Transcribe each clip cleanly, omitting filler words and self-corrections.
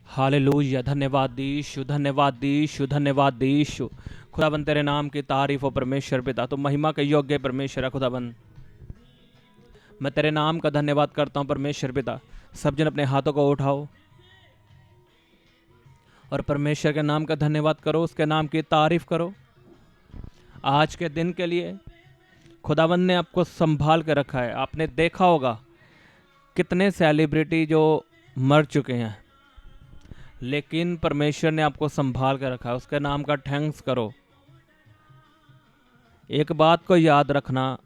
Hallelujah. धन्यवाद यीशु, धन्यवाद यीशु, धन्यवाद यीशु। खुदाबंद तेरे नाम की तारीफ हो परमेश्वर पिता, तो महिमा के योग्य परमेश्वर है खुदाबंद। मैं तेरे नाम का धन्यवाद करता हूँ परमेश्वर पिता। सब जन अपने हाथों को उठाओ और परमेश्वर के नाम का धन्यवाद करो, उसके नाम की तारीफ करो। आज के दिन के लिए खुदाबंद ने आपको संभाल के रखा है। आपने देखा होगा कितने सेलिब्रिटी जो मर चुके हैं, लेकिन परमेश्वर ने आपको संभाल के रखा है। उसके नाम का थैंक्स करो। एक बात को याद रखना,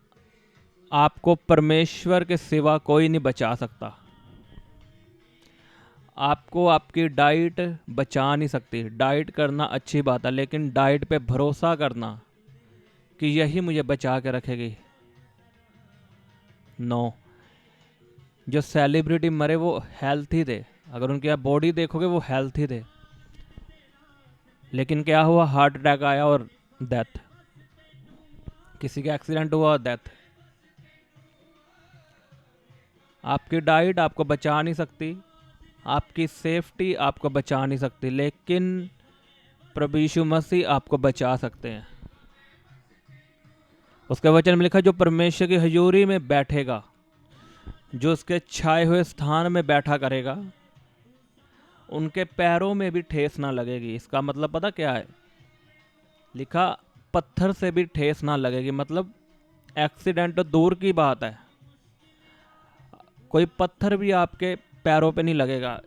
आपको परमेश्वर के सिवा कोई नहीं बचा सकता। आपको आपकी डाइट बचा नहीं सकती। डाइट करना अच्छी बात है, लेकिन डाइट पे भरोसा करना कि यही मुझे बचा के रखेगी, नो। जो सेलिब्रिटी मरे वो हेल्थी थे, अगर उनकी आप बॉडी देखोगे वो हेल्थी थे, लेकिन क्या हुआ, हार्ट अटैक आया और डेथ। किसी का एक्सीडेंट हुआ, डेथ। आपकी डाइट आपको बचा नहीं सकती, आपकी सेफ्टी आपको बचा नहीं सकती, लेकिन प्रभु यीशु मसीह आपको बचा सकते हैं। उसके वचन में लिखा, जो परमेश्वर की हजूरी में बैठेगा, जो उसके छाए हुए स्थान में बैठा करेगा, उनके पैरों में भी ठेस ना लगेगी। इसका मतलब पता क्या है? लिखा पत्थर से भी ठेस ना लगेगी। मतलब एक्सीडेंट तो दूर की बात है, कोई पत्थर भी आपके पैरों पे नहीं लगेगा।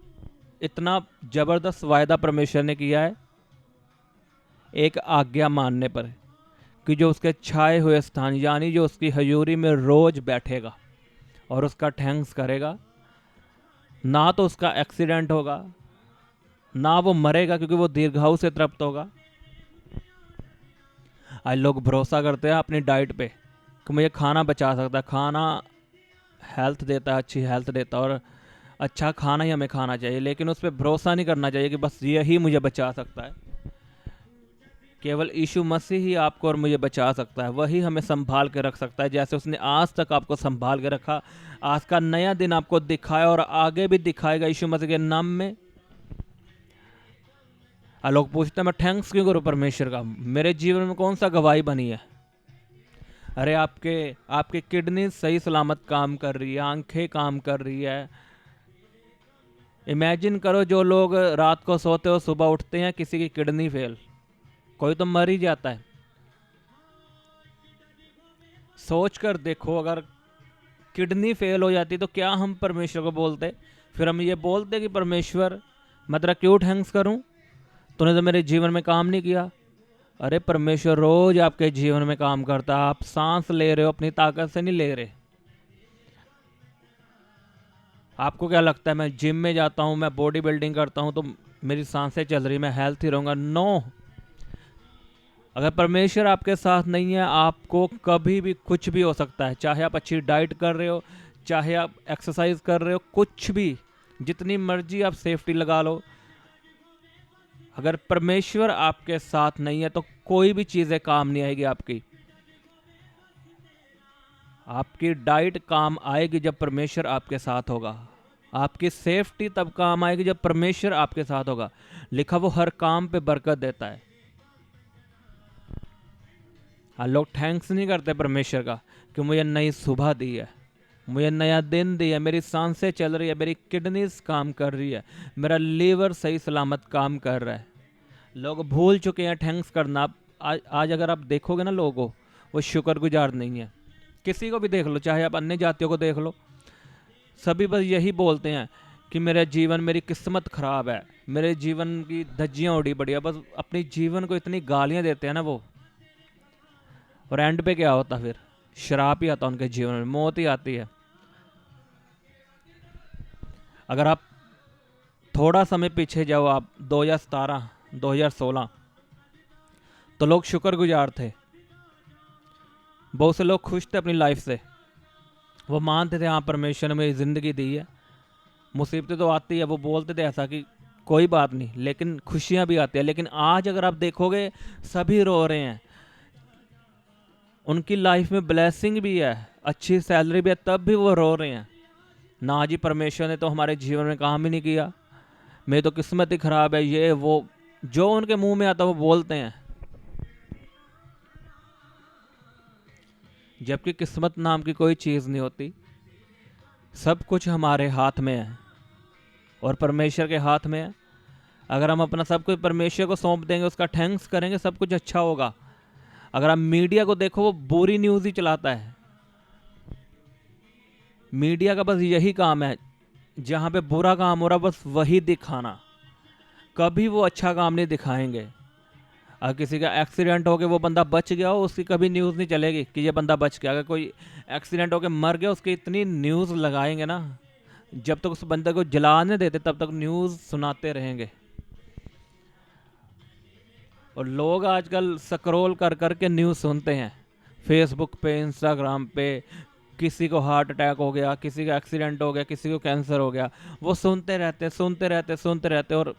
इतना जबरदस्त वायदा परमेश्वर ने किया है एक आज्ञा मानने पर, कि जो उसके छाए हुए स्थान यानी जो उसकी हजूरी में रोज बैठेगा और उसका थैंक्स करेगा, ना तो उसका एक्सीडेंट होगा, ना वो मरेगा, क्योंकि वो दीर्घायु से तृप्त होगा। आज लोग भरोसा करते हैं अपनी डाइट पे कि मुझे खाना बचा सकता है। खाना हेल्थ देता है, अच्छी हेल्थ देता है, और अच्छा खाना ही हमें खाना चाहिए, लेकिन उस पर भरोसा नहीं करना चाहिए कि बस यही मुझे बचा सकता है। केवल यीशु मसीह ही आपको और मुझे बचा सकता है, वही हमें संभाल के रख सकता है। जैसे उसने आज तक आपको संभाल के रखा, आज का नया दिन आपको दिखाया और आगे भी दिखाएगा यीशु मसीह के नाम में। लोग पूछते हैं मैं थैंक्स क्यों करूं परमेश्वर का, मेरे जीवन में कौन सा गवाही बनी है? अरे आपके किडनी सही सलामत काम कर रही है, आंखें काम कर रही है। इमेजिन करो, जो लोग रात को सोते हो सुबह उठते हैं किसी की किडनी फेल, कोई तो मर ही जाता है। सोच कर देखो, अगर किडनी फेल हो जाती तो क्या हम परमेश्वर को बोलते? फिर हम ये बोलते कि परमेश्वर मैं तेरा क्यों थैंक्स करूं, तूने तो मेरे जीवन में काम नहीं किया। अरे परमेश्वर रोज आपके जीवन में काम करता है। आप सांस ले रहे हो, अपनी ताकत से नहीं ले रहे। आपको क्या लगता है मैं जिम में जाता हूं, मैं बॉडी बिल्डिंग करता हूं तो मेरी सांसें चल रही, मैं हेल्थी रहूंगा? नो। अगर परमेश्वर आपके साथ नहीं है, आपको कभी भी कुछ भी हो सकता है। चाहे आप अच्छी डाइट कर रहे हो, चाहे आप एक्सरसाइज कर रहे हो, कुछ भी, जितनी मर्जी आप सेफ्टी लगा लो, अगर परमेश्वर आपके साथ नहीं है तो कोई भी चीज़ें काम नहीं आएगी आपकी। आपकी डाइट काम आएगी जब परमेश्वर आपके साथ होगा। आपकी सेफ्टी तब काम आएगी जब परमेश्वर आपके साथ होगा। लिखा वो हर काम पे बरकत देता है। लोग थैंक्स नहीं करते परमेश्वर का कि मुझे नई सुबह दी है, मुझे नया दिन दिया, मेरी सांसें चल रही है, मेरी किडनीज काम कर रही है, मेरा लीवर सही सलामत काम कर रहा है। लोग भूल चुके हैं थैंक्स करना। आज अगर आप देखोगे ना, लोगों वो शुक्रगुजार नहीं है। किसी को भी देख लो, चाहे आप अन्य जातियों को देख लो, सभी बस यही बोलते हैं कि मेरा जीवन, मेरी किस्मत खराब है, मेरे जीवन की धज्जियाँ उड़ी पड़ी है। बस अपनी जीवन को इतनी गालियाँ देते हैं ना वो, और एंड पे क्या होता? फिर शराब ही आता उनके जीवन में, मौत ही आती है। अगर आप थोड़ा समय पीछे जाओ, आप 2017 2016, तो लोग शुक्रगुजार थे, बहुत से लोग खुश थे अपनी लाइफ से। वो मानते थे हाँ परमेश्वर ने मेरी ज़िंदगी दी है। मुसीबतें तो आती है, वो बोलते थे ऐसा कि कोई बात नहीं, लेकिन खुशियाँ भी आती है। लेकिन आज अगर आप देखोगे, सभी रो रहे हैं। उनकी लाइफ में ब्लेसिंग भी है, अच्छी सैलरी भी है, तब भी वो रो रहे हैं। ना जी, परमेश्वर ने तो हमारे जीवन में काम ही नहीं किया, मेरी तो किस्मत ही खराब है, ये वो, जो उनके मुंह में आता वो बोलते हैं। जबकि किस्मत नाम की कोई चीज़ नहीं होती। सब कुछ हमारे हाथ में है और परमेश्वर के हाथ में है। अगर हम अपना सब कुछ परमेश्वर को सौंप देंगे, उसका थैंक्स करेंगे, सब कुछ अच्छा होगा। अगर आप मीडिया को देखो, वो बुरी न्यूज़ ही चलाता है। मीडिया का बस यही काम है, जहाँ पे बुरा काम हो रहा बस वही दिखाना, कभी वो अच्छा काम नहीं दिखाएंगे। अगर किसी का एक्सीडेंट हो गया, वो बंदा बच गया हो, उसकी कभी न्यूज़ नहीं चलेगी कि ये बंदा बच गया। अगर कोई एक्सीडेंट हो के मर गया, उसकी इतनी न्यूज़ लगाएंगे ना, जब तक उस बंदे को जलाने देते तब तक न्यूज़ सुनाते रहेंगे। और लोग आजकल स्क्रॉल कर कर के न्यूज़ सुनते हैं, फेसबुक पे, इंस्टाग्राम पे। किसी को हार्ट अटैक हो गया, किसी का एक्सीडेंट हो गया, किसी को कैंसर हो गया, वो सुनते रहते सुनते रहते सुनते रहते, और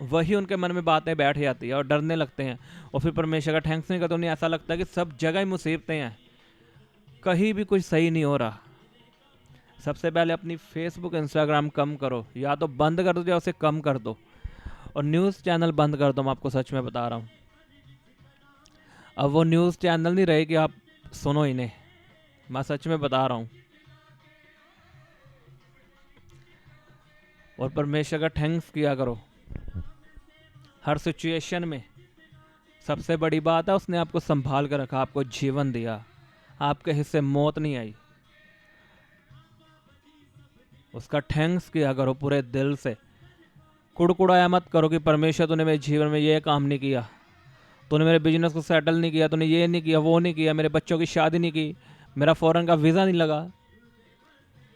वही उनके मन में बातें बैठ जाती है और डरने लगते हैं। और फिर परमेश्वर का थैंक्स नहीं करते। उन्हें ऐसा लगता है कि सब जगह ही मुसीबतें हैं, कहीं भी कुछ सही नहीं हो रहा। सबसे पहले अपनी फेसबुक इंस्टाग्राम कम करो, या तो बंद कर दो या उसे कम कर दो। और न्यूज़ चैनल बंद कर दो, मैं आपको सच में बता रहा हूँ। अब वो न्यूज़ चैनल नहीं रहे कि आप सुनो इन्हें, मैं सच में बता रहा हूँ। और परमेश्वर का थैंक्स किया करो हर सिचुएशन में। सबसे बड़ी बात है, उसने आपको संभाल कर रखा, आपको जीवन दिया, आपके हिस्से मौत नहीं आई। उसका थैंक्स किया करो पूरे दिल से। कुड़कुड़ाया मत करो कि परमेश्वर तूने मेरे जीवन में ये काम नहीं किया, तूने मेरे बिजनेस को सेटल नहीं किया, तूने ये नहीं किया, वो नहीं किया, मेरे बच्चों की शादी नहीं की, मेरा फॉरेन का वीज़ा नहीं लगा।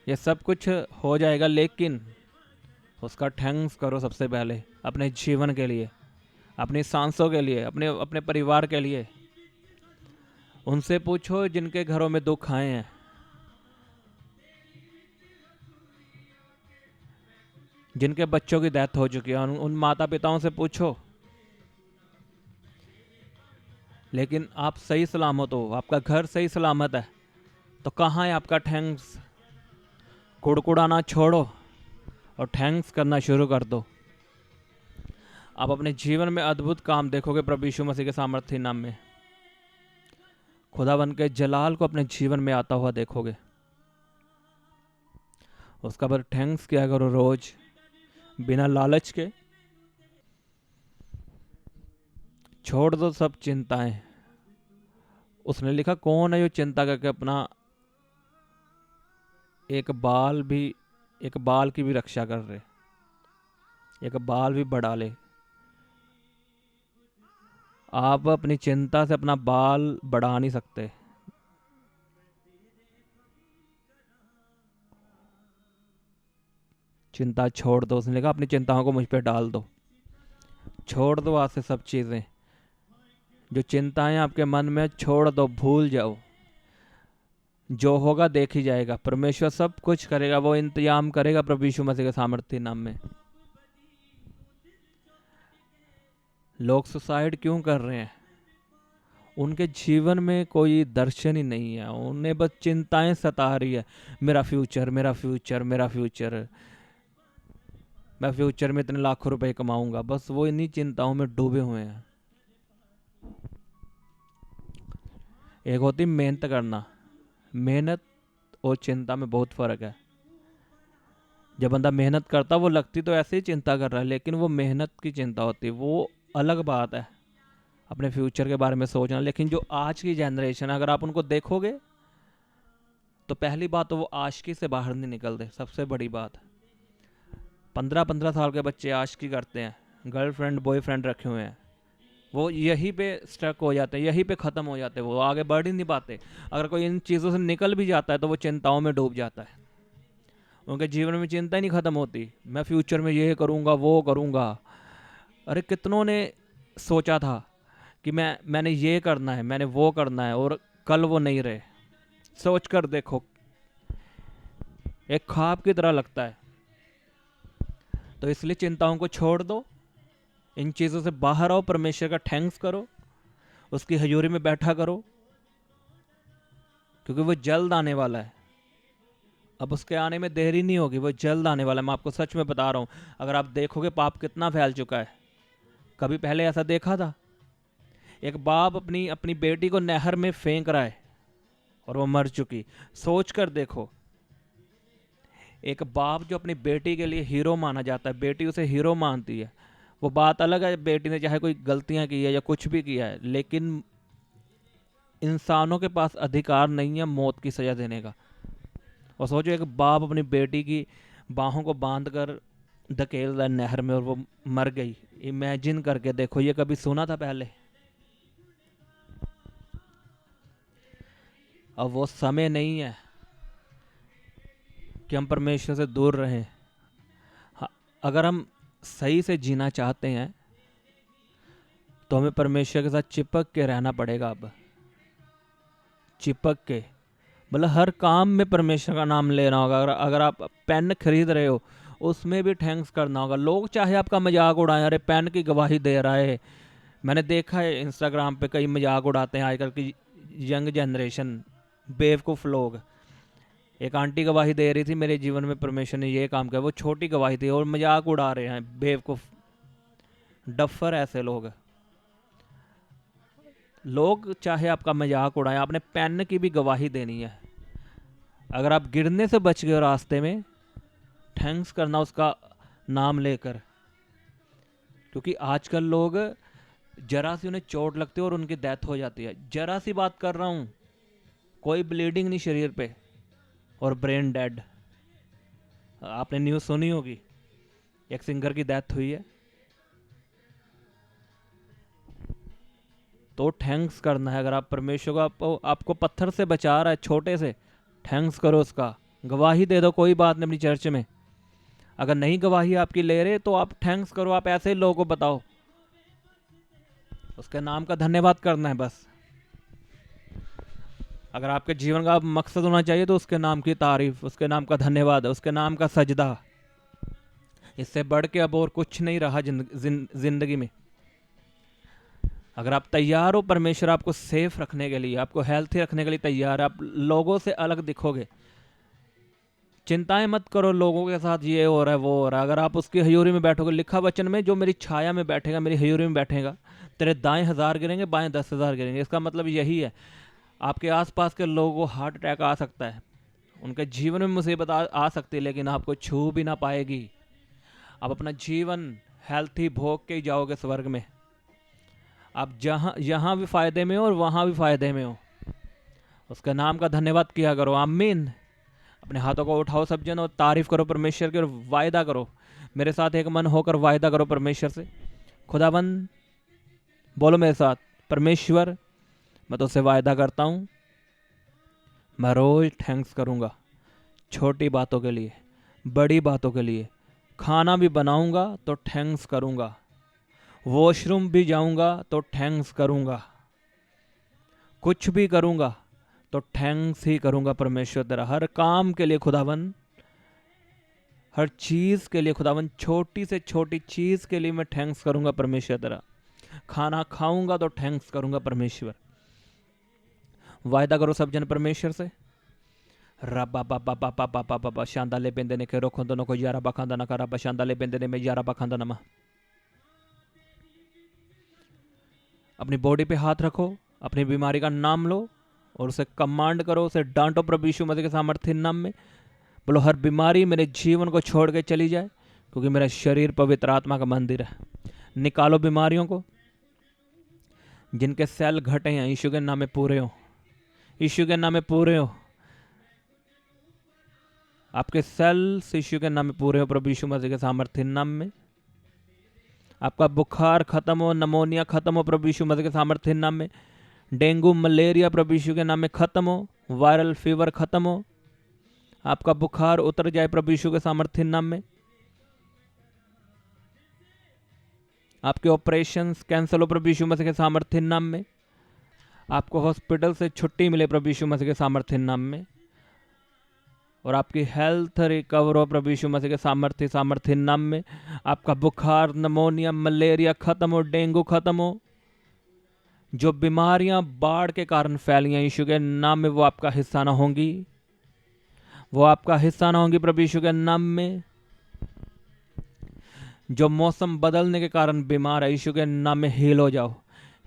ये सब कुछ हो जाएगा, लेकिन उसका थैंक्स करो सबसे पहले, अपने जीवन के लिए, अपनी सांसों के लिए, अपने अपने परिवार के लिए। उनसे पूछो जिनके घरों में दुख आए हैं, जिनके बच्चों की डेथ हो चुकी है, उन माता पिताओं से पूछो। लेकिन आप सही सलामत हो, आपका घर सही सलामत है, तो कहाँ है आपका थैंक्स? कुड़कुड़ाना छोड़ो और थैंक्स करना शुरू कर दो। आप अपने जीवन में अद्भुत काम देखोगे प्रभु यीशु मसीह के सामर्थ्य नाम में। खुदावन के जलाल को अपने जीवन में आता हुआ देखोगे। उसका पर थैंक्स किया करो रोज, बिना लालच के। छोड़ दो सब चिंताएं। उसने लिखा, कौन है जो चिंता करके अपना एक बाल की भी रक्षा कर रहे, एक बाल भी बढ़ा ले। आप अपनी चिंता से अपना बाल बढ़ा नहीं सकते। चिंता छोड़ दो। उसने लिखा, अपनी चिंताओं को मुझ पे डाल दो। छोड़ दो आज से सब चीज़ें, जो चिंताएं आपके मन में, छोड़ दो, भूल जाओ। जो होगा देख ही जाएगा, परमेश्वर सब कुछ करेगा, वो इंतजाम करेगा प्रभु यीशु मसीह के सामर्थ्य नाम में। लोग सुसाइड क्यों कर रहे हैं? उनके जीवन में कोई दर्शन ही नहीं है, उन्हें बस चिंताएं सता रही है। मेरा फ्यूचर, मेरा फ्यूचर, मेरा फ्यूचर, मैं फ्यूचर में इतने लाखों रुपए कमाऊंगा, बस वो इन्हीं चिंताओं में डूबे हुए हैं। एक होती मेहनत करना, मेहनत और चिंता में बहुत फर्क है। जब बंदा मेहनत करता, वो लगती तो ऐसे ही चिंता कर रहा है, लेकिन वो मेहनत की चिंता होती, वो अलग बात है, अपने फ्यूचर के बारे में सोचना। लेकिन जो आज की जनरेशन, अगर आप उनको देखोगे तो पहली बात तो वो आशिकी से बाहर नहीं निकलते। सबसे बड़ी बात, 15-15 साल के बच्चे आशिकी करते हैं, गर्लफ्रेंड बॉयफ्रेंड रखे हुए हैं, वो यहीं पे स्टक हो जाते हैं, यहीं पे ख़त्म हो जाते हैं, वो आगे बढ़ ही नहीं पाते। अगर कोई इन चीज़ों से निकल भी जाता है तो वो चिंताओं में डूब जाता है। उनके जीवन में चिंता ही नहीं ख़त्म होती, मैं फ्यूचर में ये करूँगा, वो करूँगा। अरे कितनों ने सोचा था कि मैंने ये करना है, मैंने वो करना है, और कल वो नहीं रहे। सोच कर देखो, एक ख्वाब की तरह लगता है। तो इसलिए चिंताओं को छोड़ दो, इन चीज़ों से बाहर आओ, परमेश्वर का थैंक्स करो, उसकी हजूरी में बैठा करो, क्योंकि वो जल्द आने वाला है। अब उसके आने में देरी नहीं होगी, वो जल्द आने वाला है, मैं आपको सच में बता रहा हूँ। अगर आप देखोगे पाप कितना फैल चुका है, कभी पहले ऐसा देखा था? एक बाप अपनी अपनी बेटी को नहर में फेंक रहा है और वो मर चुकी। सोच कर देखो, एक बाप जो अपनी बेटी के लिए हीरो माना जाता है, बेटी उसे हीरो मानती है, वो बात अलग है, बेटी ने चाहे कोई गलतियां की है या कुछ भी किया है, लेकिन इंसानों के पास अधिकार नहीं है मौत की सजा देने का। और सोचो, एक बाप अपनी बेटी की बाहों को बांध कर धकेल रहा है नहर में और वो मर गई। इमेजिन करके देखो, ये कभी सुना था पहले? अब वो समय नहीं है कि हम परमेश्वर से दूर रहें। अगर हम सही से जीना चाहते हैं तो हमें परमेश्वर के साथ चिपक के रहना पड़ेगा। अब चिपक के, मतलब हर काम में परमेश्वर का नाम लेना होगा। अगर आप पेन खरीद रहे हो, उसमें भी थैंक्स करना होगा। लोग चाहे आपका मजाक उड़ाएं, अरे पेन की गवाही दे रहा है। मैंने देखा है इंस्टाग्राम पे कई मजाक उड़ाते हैं आजकल की यंग जनरेशन, बेवकूफ़ लोग। एक आंटी गवाही दे रही थी, मेरे जीवन में परमेश्वर ने ये काम किया, वो छोटी गवाही थी और मजाक उड़ा रहे हैं। बेवकूफ़, डफर ऐसे लोग। लोग चाहे आपका मजाक उड़ाएं, आपने पेन की भी गवाही देनी है। अगर आप गिरने से बच गए रास्ते में, थैंक्स करना उसका नाम लेकर। क्योंकि आजकल लोग, जरा सी उन्हें चोट लगती है और उनकी डेथ हो जाती है। जरा सी बात कर रहा हूँ, कोई ब्लीडिंग नहीं शरीर पे और ब्रेन डेड। आपने न्यूज़ सुनी होगी, एक सिंगर की डेथ हुई है। तो थैंक्स करना है। अगर आप परमेश्वर को आपको पत्थर से बचा रहा है, छोटे से, थैंक्स करो उसका। गवाही दे दो, कोई बात नहीं, अपनी चर्च में। अगर नहीं गवाही आपकी ले रहे तो आप थैंक्स करो। आप ऐसे लोगों को बताओ, उसके नाम का धन्यवाद करना है बस। अगर आपके जीवन का मकसद होना चाहिए तो उसके नाम की तारीफ, उसके नाम का धन्यवाद, उसके नाम का सजदा। इससे बढ़ के अब और कुछ नहीं रहा जिंदगी में। अगर आप तैयार हो, परमेश्वर आपको सेफ रखने के लिए, आपको हेल्थी रखने के लिए तैयार है, आप लोगों से अलग दिखोगे। चिंताएं मत करो लोगों के साथ ये हो रहा है वो हो रहा है। अगर आप उसकी हजूरी में बैठोगे, लिखा वचन में, जो मेरी छाया में बैठेगा, मेरी हजूरी में बैठेगा, तेरे दाएं 1000 गिरेंगे, बाएं 10,000 गिरेंगे। इसका मतलब यही है, आपके आसपास के लोगों को हार्ट अटैक आ सकता है, उनके जीवन में मुसीबत आ सकती है, लेकिन आपको छू भी ना पाएगी। आप अपना जीवन हेल्थी भोग के ही जाओगे स्वर्ग में। आप यहाँ भी फ़ायदे में हो और वहाँ भी फ़ायदे में हो। उसके नाम का धन्यवाद किया करो। आमीन। अपने हाथों को उठाओ सब जन और तारीफ़ करो परमेश्वर की, और वायदा करो, मेरे साथ एक मन होकर वायदा करो परमेश्वर से। खुदाबंद, बोलो मेरे साथ, परमेश्वर, मैं तो उससे वायदा करता हूँ, मैं रोज़ थैंक्स करूँगा, छोटी बातों के लिए, बड़ी बातों के लिए। खाना भी बनाऊँगा तो थैंक्स करूँगा, वॉशरूम भी जाऊँगा तो थैंक्स करूँगा, कुछ भी करूँगा तो थैंक्स ही करूँगा परमेश्वर तेरा। हर काम के लिए खुदावन, हर चीज़ के लिए खुदावन, छोटी से छोटी चीज़ के लिए मैं थैंक्स करूँगा परमेश्वर तेरा। खाना खाऊँगा तो थैंक्स करूँगा परमेश्वर। वायदा करो सब जन परमेश्वर से। रबा बाबा बाबा बाबा बाबा शांदा ले बेंदे ने के रोखों दोनों को यारा बखांदा ना करा शांदा ले बेंदे ने में यारा बखांदा नमा। अपनी बॉडी पे हाथ रखो, अपनी बीमारी का नाम लो और उसे कमांड करो, उसे डांटो प्रभु यीशु मसीह के सामर्थ्य नाम में। बोलो, हर बीमारी मेरे जीवन को छोड़ के चली जाए, क्योंकि मेरा शरीर पवित्र आत्मा का मंदिर है। निकालो बीमारियों को, जिनके सेल घटे हैं, यीशु के नाम में पूरे हो, यीशु के नाम में पूरे हो। आपके सेल्स यीशु के नाम में पूरे हो प्रभु यीशु मसीह के सामर्थ्य नाम में। आपका बुखार खत्म हो, नमोनिया खत्म हो प्रभु यीशु मसीह के सामर्थ्य नाम में। डेंगू मलेरिया प्रभु यीशु के नाम में खत्म हो, वायरल फीवर खत्म हो, आपका बुखार उतर जाए प्रभु यीशु के सामर्थ्य नाम में। आपके ऑपरेशंस कैंसिल हो प्रभु यीशु मसीह के सामर्थ्य नाम में। आपको हॉस्पिटल से छुट्टी मिले प्रभु यीशु मसीह के सामर्थ्य नाम में। और आपकी हेल्थ रिकवर हो प्रभु यीशु मसीह के सामर्थ्य नाम में। आपका बुखार, नमोनिया, मलेरिया खत्म हो, डेंगू खत्म हो। जो बीमारियां बाढ़ के कारण फैली हैं, यीशु के नाम में वो आपका हिस्सा ना होंगी। वो आपका हिस्सा ना होंगी प्रभु यीशु के नाम में। जो मौसम बदलने के कारण बीमार है, यीशु के नाम में हील हो जाओ,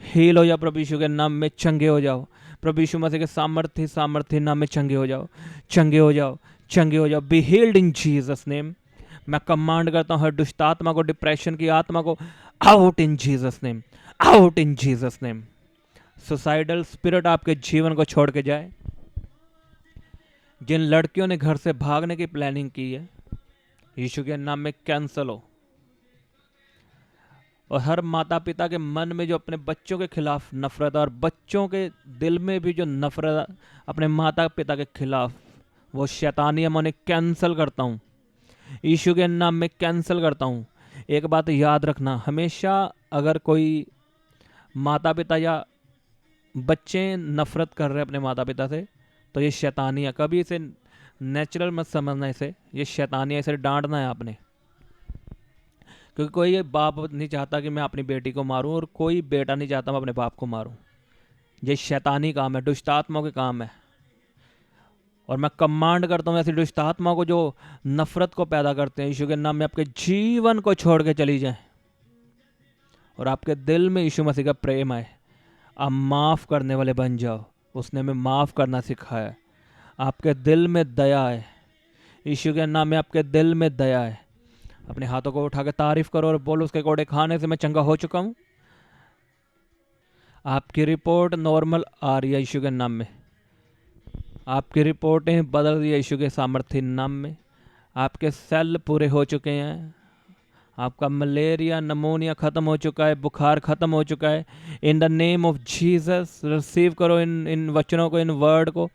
हील हो जाओ प्रभु यीशु के नाम में, चंगे हो जाओ प्रभु यीशु मसीह के सामर्थ्य नाम में, चंगे हो जाओ, चंगे हो जाओ, चंगे हो जाओ। Be healed in Jesus name. मैं कमांड करता हूँ हर दुष्ट आत्मा को, डिप्रेशन की आत्मा को, out in Jesus name, out in Jesus name. Suicidal spirit आपके जीवन को छोड़ के जाए। जिन लड़कियों ने घर से भागने की प्लानिंग की है, यीशु के नाम में कैंसल हो। और हर माता पिता के मन में जो अपने बच्चों के खिलाफ नफरत है, और बच्चों के दिल में भी जो नफरत है अपने माता पिता के खिलाफ, वो शैतानी है, मैं उन्हें कैंसिल करता हूँ यीशु के नाम में, कैंसिल करता हूँ। एक बात याद रखना, हमेशा अगर कोई माता पिता या बच्चे नफरत कर रहे हैं अपने माता पिता से, तो ये शैतानी है। कभी इसे नेचुरल मत समझना, इसे ये शैतानी है, इसे डांटना है आपने। क्योंकि कोई बाप नहीं चाहता कि मैं अपनी बेटी को मारूं, और कोई बेटा नहीं चाहता मैं अपने बाप को मारूं। ये शैतानी काम है, दुष्ट आत्माओं के काम है। और मैं कमांड करता हूँ ऐसी दुष्ट आत्मा को जो नफरत को पैदा करते हैं, यीशु के नाम में आपके जीवन को छोड़ के चली जाए, और आपके दिल में यीशु मसीह का प्रेम आए। आप माफ़ करने वाले बन जाओ। उसने हमें माफ़ करना सिखाया। आपके दिल में दया है, यीशु के नाम में आपके दिल में दया है। अपने हाथों को उठा के तारीफ करो और बोलो, उसके कोड़े खाने से मैं चंगा हो चुका हूँ। आपकी रिपोर्ट नॉर्मल आ रही है यीशु के नाम में। आपकी रिपोर्टें बदल रही है यीशु के सामर्थ्य नाम में। आपके सेल पूरे हो चुके हैं। आपका मलेरिया नमोनिया ख़त्म हो चुका है, बुखार ख़त्म हो चुका है। In the name of Jesus receive करो इन वचनों को, इन वर्ड को।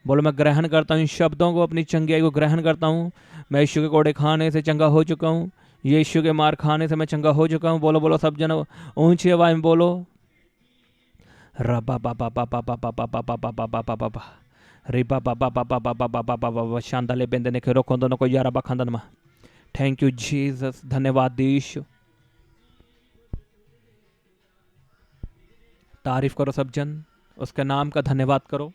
बोलो, मैं ग्रहण करता हूँ इन शब्दों को, अपनी चंगाई को ग्रहण करता हूँ। मैं यीशु के कोड़े खाने से चंगा हो चुका हूँ। यीशु के मार खाने से मैं चंगा हो चुका हूँ। बोलो बोलो सब जन ऊंची आवाज में बोलो। रबा बाबा बाबा बाबा बाबा बाबा बाबा बाबा रिबा बाबा बाबा बाबा बाबा बाबा शांदाले बेंदे ने खेरो खोंदो को यारा बखांदन मा। थैंक यू जीसस, धन्यवाद यीशु। तारीफ करो सब जन, उसके नाम का धन्यवाद करो।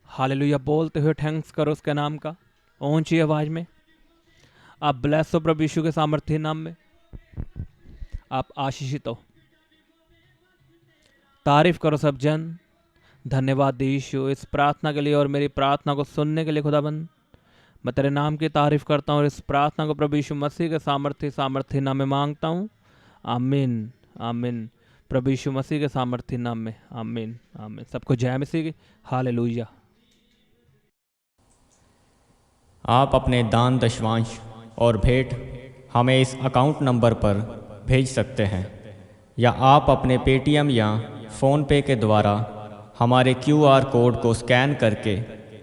हालेलुया बोलते हुए थैंक्स करो उसके नाम का ऊंची आवाज में। आप ब्लेस हो प्रभु यीशु के सामर्थ्य नाम में। आप आशीषित हो। तारीफ करो सब जन। धन्यवाद यीशु इस प्रार्थना के लिए और मेरी प्रार्थना को सुनने के लिए। खुदाबंद, मैं तेरे नाम की तारीफ करता हूँ और इस प्रार्थना को प्रभु यीशु मसीह के सामर्थ्य नाम में मांगता हूँ। आमीन आमीन। प्रभु यीशु मसीह के सामर्थ्य नाम में आमीन आमीन। सबको जय मसीह की। हालेलुया। आप अपने दान दशवांश और भेंट हमें इस अकाउंट नंबर पर भेज सकते हैं, या आप अपने पेटीएम या फ़ोनपे के द्वारा हमारे QR कोड को स्कैन करके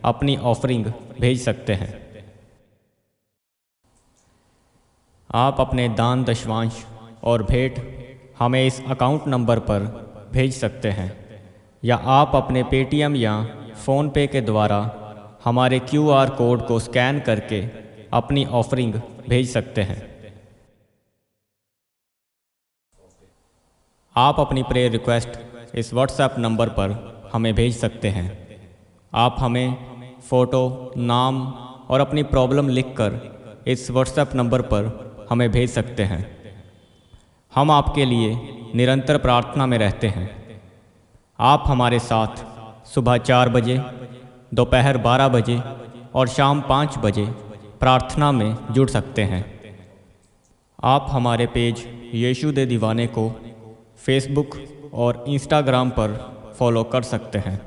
अपनी ऑफरिंग भेज सकते हैं। आप अपने दान दशवांश और भेंट हमें इस अकाउंट नंबर पर भेज सकते हैं, या आप अपने पेटीएम या फ़ोनपे के द्वारा हमारे QR कोड को स्कैन करके अपनी ऑफरिंग भेज सकते हैं। आप अपनी प्रेयर रिक्वेस्ट इस व्हाट्सएप नंबर पर हमें भेज सकते हैं। आप हमें फ़ोटो, नाम और अपनी प्रॉब्लम लिखकर इस व्हाट्सएप नंबर पर हमें भेज सकते हैं। हम आपके लिए निरंतर प्रार्थना में रहते हैं। आप हमारे साथ सुबह 4 बजे, दोपहर 12 बजे और शाम 5 बजे प्रार्थना में जुड़ सकते हैं। आप हमारे पेज यीशु दे दीवाने को फेसबुक और इंस्टाग्राम पर फॉलो कर सकते हैं।